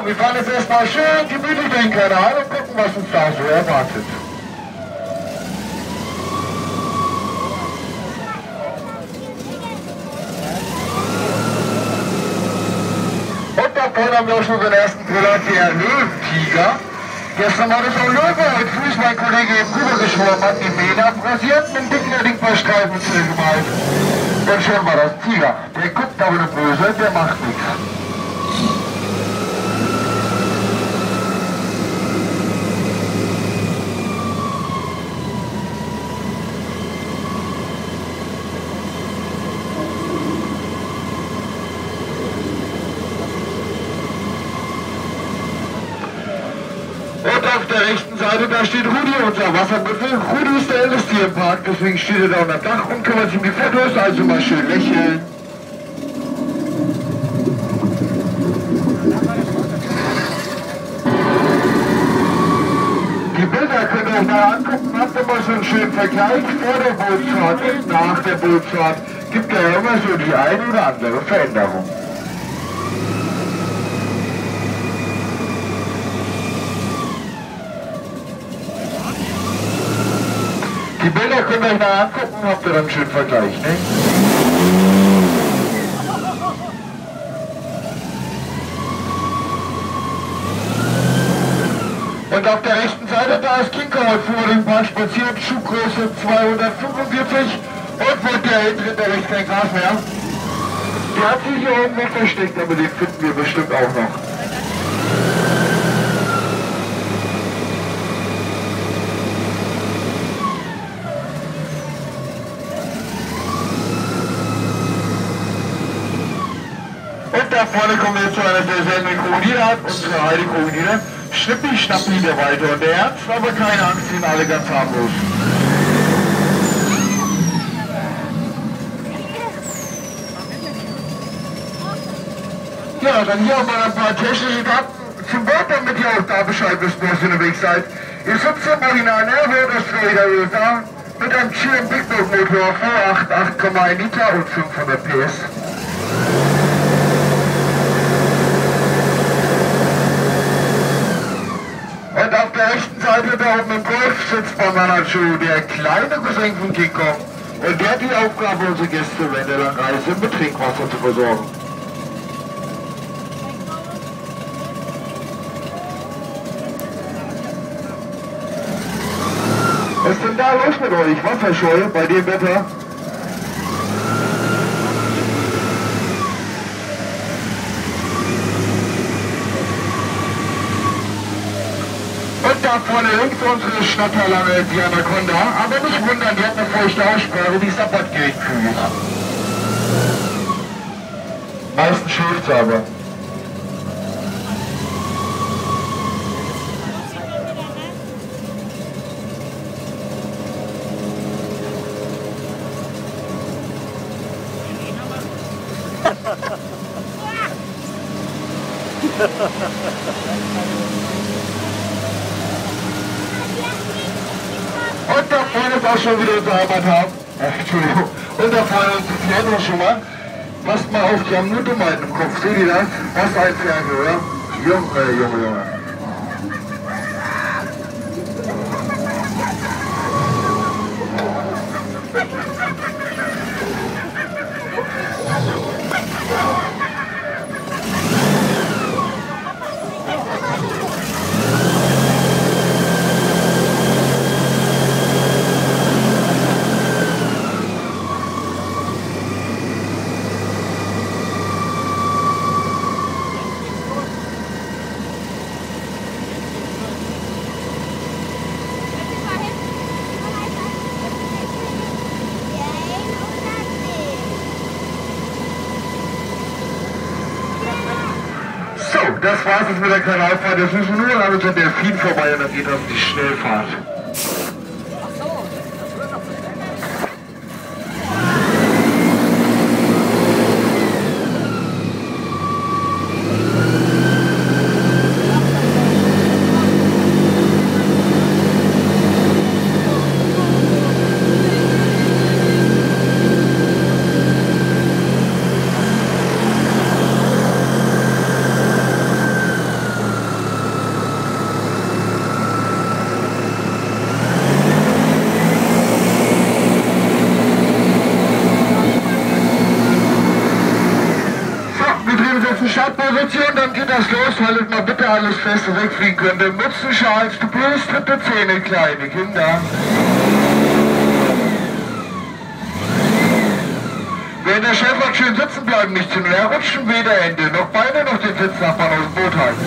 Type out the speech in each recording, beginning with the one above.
wir fahren jetzt erstmal schön gemütlich den Kanal und gucken, was uns da so erwartet. Und da vorne haben wir auch schon unseren ersten Brüller, der Löwentiger. Gestern war das auch Löwe, heute früh ist mein Kollege eben rübergeschwommen, hat die Mähne abrasiert und einen dicken Erdingbar-Streifen gemalt. Und schon war das Tiger. Der guckt aber nur böse, der macht nichts. Und auf der rechten Seite, da steht Rudi, unser Wasserbüffel. Rudi ist der älteste hier im Park, deswegen steht er da unter dem Dach und kümmert sich um die Fotos, also mal schön lächeln. Die Bilder könnt ihr euch mal angucken, habt ihr mal so einen schönen Vergleich vor der Bootsfahrt und nach der Bootsfahrt. Gibt ja immer so die eine oder andere Veränderung. Die Bilder könnt ihr euch mal angucken, habt ihr dann einen schönen Vergleich, ne? Und auf der rechten Seite, da ist Kinker heute vor dem Park spaziert, Schuhgröße 245 und wo der hinten der rechts kein Gras mehr. Der hat sich hier irgendwo versteckt, aber den finden wir bestimmt auch noch. Und da vorne kommen wir jetzt zu einer sehr seltenen Krokodilart, unsere Heidekrokodile. Schnippi, Schnappi, der Walter und der Ernst, aber keine Angst, sind alle ganz harmlos. Ja, dann hier auch mal ein paar technische Daten zum Bord, damit ihr auch da Bescheid wisst, wo ihr unterwegs seid. Ihr sitzt im Original Nervo, das Florida USA, mit einem GM Big Dog Motor V8, 8,1 Liter und 500 PS. Und auf der rechten Seite da oben im Golf sitzt bei Manachu der kleine Cousin von King Kong. Und der hat die Aufgabe, unsere Gäste während der langen Reise mit Trinkwasser zu versorgen. Was ist denn da los mit euch? Wasserscheu bei dem Wetter? Und da vorne links unsere Schnatterlange, die Anaconda. Aber nicht wundern, die hat eine feuchte Aussprache, die ist abfahrtgerechtfügig. Meistens schläft sie aber. Und da vorne ist auch schon wieder unser Heimathafen. Entschuldigung. Und da vorne ist die Fähre schon mal. Passt mal auf, die haben nur Dummheiten im Kopf. Seht ihr das? Was ein Ferkel, oder? Junge. Das war's jetzt mit der Kanalfahrt. Jetzt müssen wir nur an unserem Delfin vorbei und dann geht das die Schnellfahrt. kurzen Startposition, dann geht das los. Haltet mal bitte alles fest, wegfliegen könnte. Mützen, Schals, du bist, dritte Zähne, kleine Kinder. Wenn der Chef hat, schön sitzen bleiben, nicht zu näher rutschen, weder Hände noch Beine noch den Sitznachbarn aus dem Boot halten.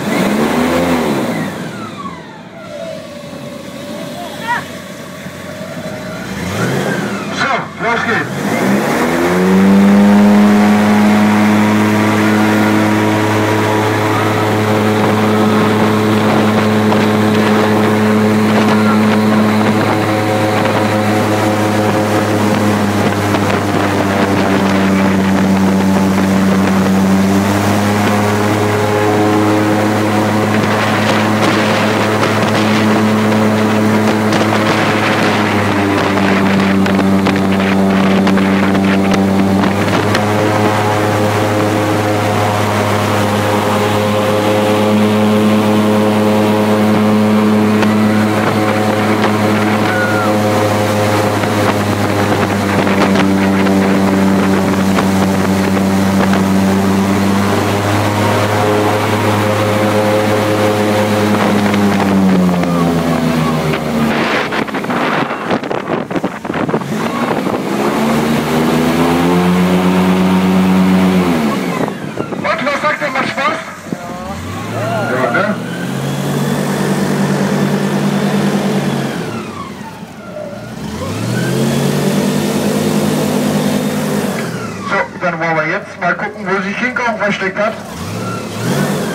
So, los geht's. Dann wollen wir jetzt mal gucken, wo sich King Kong versteckt hat.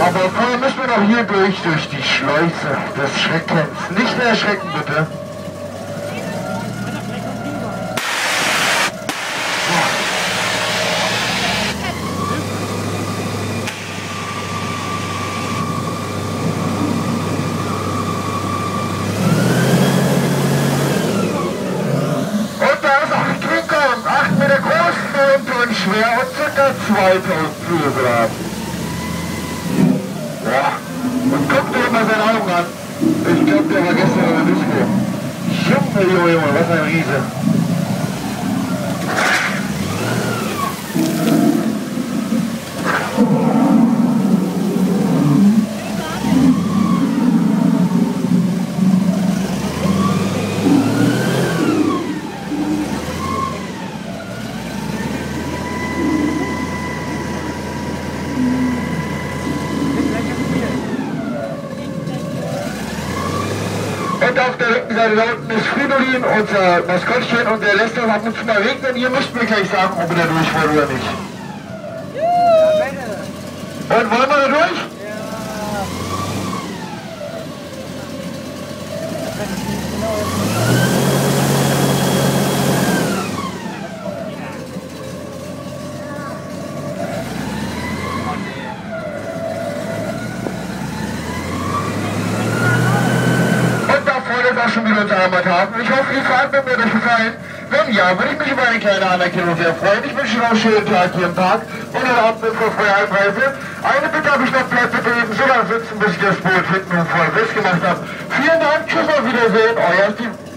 Aber vorher müssen wir noch hier durch die Schleuse des Schreckens. Nicht mehr erschrecken, bitte. Schwer und ca. 2000 Kilogramm. Boah. Und guck dir mal seine Augen an. Ich glaube, der war gestern in der Disco. Junge, was ein Riese. Und auf der linken Seite da unten ist Fridolin, unser Maskottchen, und der lässt das ab und zu mal regnen. Ihr müsst mir gleich sagen, ob ihr da durch wollt oder nicht. Und wollen wir da durch? Auch schon wieder unser Heimathafen. Ich hoffe, die Fahrt wird mir euch gefallen. Wenn ja, würde ich mich über eine kleine Anerkennung sehr freuen. Ich wünsche noch einen schönen Tag hier im Park und eine Abend für freie Einreise. Eine Bitte habe ich noch, bleibt bitte eben so lange sitzen, bis ich das Boot hinten und voll festgemacht habe. Vielen Dank, tschüss, auf Wiedersehen, euer Steve.